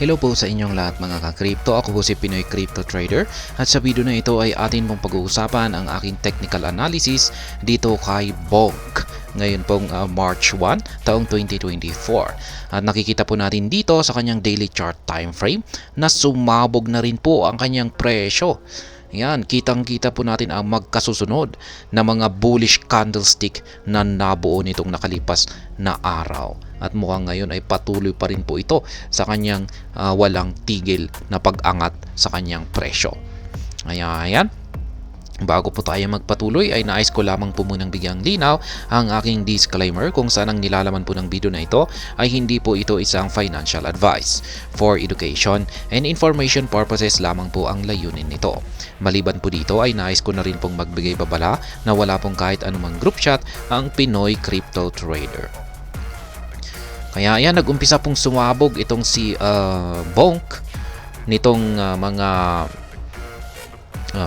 Hello po sa inyong lahat mga ka-crypto. Ako po si Pinoy Crypto Trader at sa video na ito ay atin pong pag-uusapan ang aking technical analysis dito kay Bonk. Ngayon pong March 1, taong 2024. At nakikita po natin dito sa kanyang daily chart time frame na sumabog na rin po ang kanyang presyo. Yan, kitang-kita po natin ang magkasusunod na mga bullish candlestick na nabuo nitong nakalipas na araw. At mukhang ngayon ay patuloy pa rin po ito sa kanyang walang tigil na pag-angat sa kanyang presyo. Ayan. Bago po tayo magpatuloy ay nais ko lamang po munang bigyang linaw ang aking disclaimer kung saan ang nilalaman po ng video na ito ay hindi po ito isang financial advice. For education and information purposes lamang po ang layunin nito. Maliban po dito ay nais ko na rin pong magbigay babala na wala pong kahit anumang group chat ang Pinoy Crypto Trader. Kaya ayan, nag-umpisa pong sumabog itong si Bonk nitong mga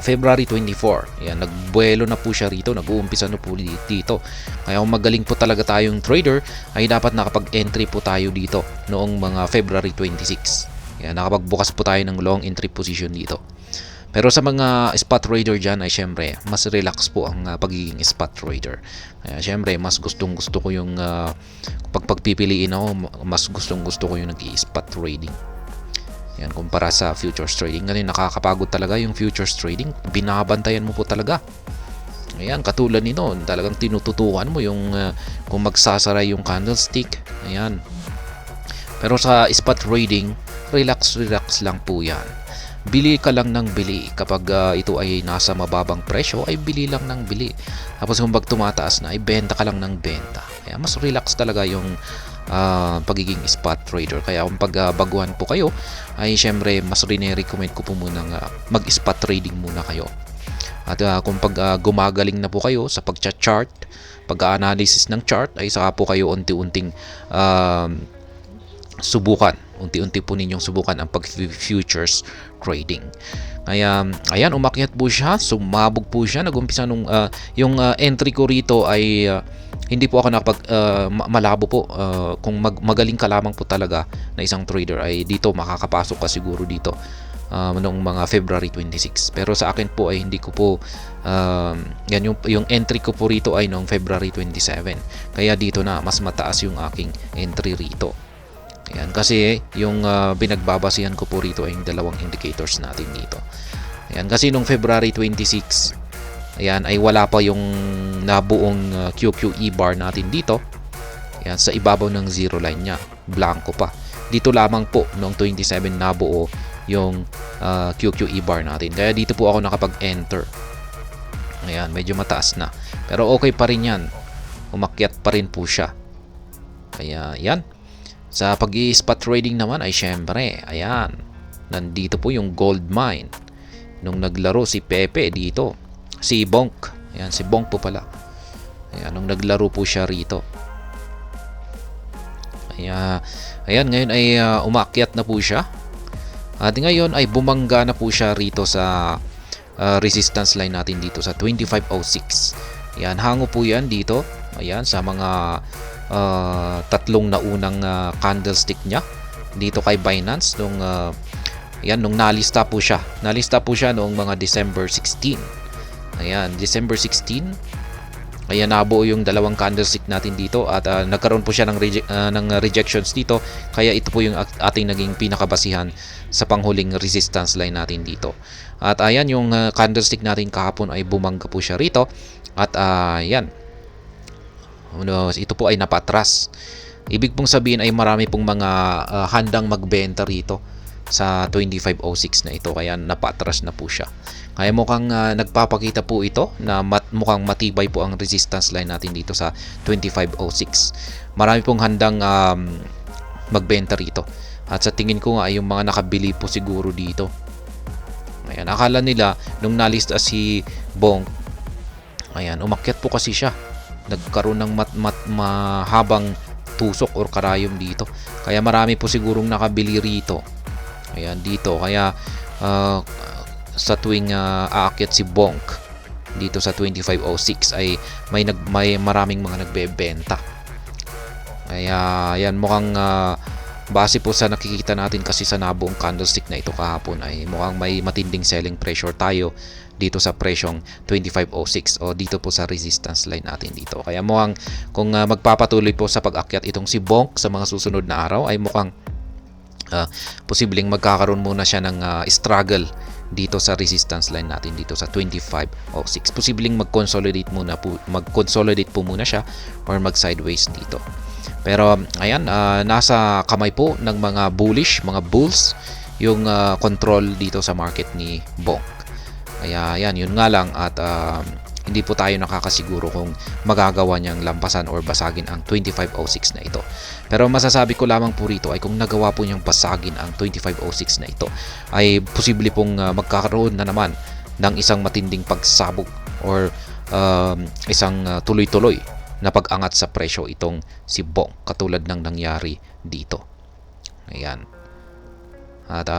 February 24. Ayan, nagbuelo na po siya rito, nag-uumpisa na po dito. Kaya kung magaling po talaga tayong trader, ay dapat nakapag-entry po tayo dito noong mga February 26. Ayan, nakapagbukas po tayo ng long entry position dito. Pero sa mga spot trader dyan ay syempre, mas relax po ang pagiging spot trader. Kaya syempre, mas gustong-gusto ko yung pagpipiliin ako, mas gustong-gusto ko yung nag-i-spot trading. Yan, kumpara sa futures trading. Ngayon, nakakapagod talaga yung futures trading. Binabantayan mo po talaga. Ayan, katulad nito, talagang tinututukan mo yung kung magsasara yung candlestick. Ayan. Pero sa spot trading, relax lang po yan. Bili ka lang ng bili. Kapag ito ay nasa mababang presyo, ay bili lang ng bili. Tapos kung pag tumataas na, ay benta ka lang ng benta. Kaya mas relax talaga yung pagiging spot trader. Kaya kung pagbaguhan po kayo, ay syempre mas rin-recommend ko po muna mag-spot trading muna kayo. At kung gumagaling na po kayo sa pag-chart, pag-analysis ng chart, ay saka po kayo unti-unting subukan. Unti-unti po ninyong subukan ang pag-futures trading. Kaya, ayan, umakyat po siya, sumabog po siya, nag-umpisa nung, yung entry ko rito ay hindi po ako malabo po. Kung magaling ka lamang po talaga na isang trader ay dito makakapasok ka siguro dito noong mga February 26. Pero sa akin po ay hindi ko po yan yung entry ko po rito ay noong February 27. Kaya dito na mas mataas yung aking entry rito. Ayan, kasi yung binagbabasihan ko po rito ay yung dalawang indicators natin dito. Ayan, kasi nung February 26, ayan, ay wala pa yung nabuong QQE bar natin dito. Ayan, sa ibabaw ng zero line niya, blanco pa. Dito lamang po noong 27 nabuo yung QQE bar natin. Kaya dito po ako nakapag-enter. Ayan, medyo mataas na. Pero okay pa rin yan. Umakyat pa rin po siya. Kaya yan. Sa pag-i-spot trading naman ay syempre, ayan, nandito po yung gold mine. Nung naglaro si Pepe dito, si Bonk, ayan, si Bonk po pala. Ayan, nung naglaro po siya rito. Ayan, ngayon ay umakyat na po siya. At ngayon ay bumangga na po siya rito sa resistance line natin dito sa 2506. Ayan, hango po yan dito. Ayan, sa mga tatlong naunang candlestick niya dito kay Binance nung nung nalista po siya noong mga December 16. Ayan, December 16. Ayan, nabuo yung dalawang candlestick natin dito at nagkaroon po siya ng rejections dito, kaya ito po yung ating naging pinakabasihan sa panghuling resistance line natin dito. At ayan, yung candlestick natin kahapon ay bumangga po siya rito at ayan, ito po ay napatras. Ibig pong sabihin ay marami pong mga handang magbenta rito sa 2506 na ito, kaya napatras na po siya. Kaya mukhang nagpapakita po ito na mukhang matibay po ang resistance line natin dito sa 2506. Marami pong handang magbenta rito. At sa tingin ko nga yung mga nakabili po siguro dito. Ayan, akala nila nung nalista si Bonk, ayan, umakyat po kasi siya. Nagkaroon ng mahabang tusok or karayom dito. Kaya marami po sigurong nakabili rito. Ayan, dito. Kaya sa tuwing aakyat si Bonk dito sa 2506 ay may maraming mga nagbebenta. Kaya ayan, mukhang base po sa nakikita natin kasi sa nabuong candlestick na ito kahapon ay mukhang may matinding selling pressure tayo dito sa presyong 2506 o dito po sa resistance line natin dito. Kaya mukhang kung magpapatuloy po sa pag-akyat itong si Bonk sa mga susunod na araw ay mukhang posibleng magkakaroon muna siya ng struggle dito sa resistance line natin dito sa 2506. Posibleng mag-consolidate po muna siya or mag-sideways dito. Pero ayan, nasa kamay po ng mga mga bulls yung control dito sa market ni Bonk. Kaya ayan, yun nga lang at hindi po tayo nakakasiguro kung magagawa niyang lampasan or basagin ang 2506 na ito. Pero masasabi ko lamang po rito ay kung nagawa po niyang basagin ang 2506 na ito ay posible pong magkakaroon na naman ng isang matinding pagsabog or isang tuloy-tuloy na pag-angat sa presyo itong si Bonk katulad ng nangyari dito. Ayan. At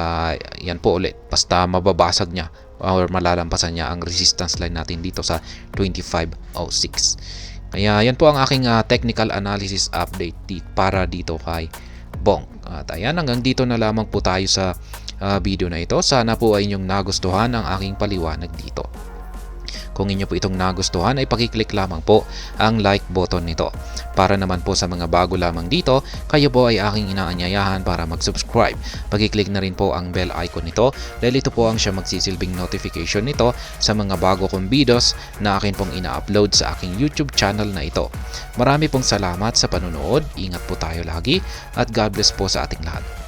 yan po ulit, basta mababasag niya or malalampasan niya ang resistance line natin dito sa 2506. Kaya yan po ang aking technical analysis update para dito kay Bonk. At ayan, hanggang dito na lamang po tayo sa video na ito. Sana po ay inyong nagustuhan ang aking paliwanag dito. Kung inyo po itong nagustuhan ay pakiclick lamang po ang like button nito. Para naman po sa mga bago lamang dito, kayo po ay aking inaanyayahan para mag-subscribe. Pakiclick na rin po ang bell icon nito dahil ito po ang siya magsisilbing notification nito sa mga bago kong videos na akin pong ina-upload sa aking YouTube channel na ito. Marami pong salamat sa panunood, ingat po tayo lagi at God bless po sa ating lahat.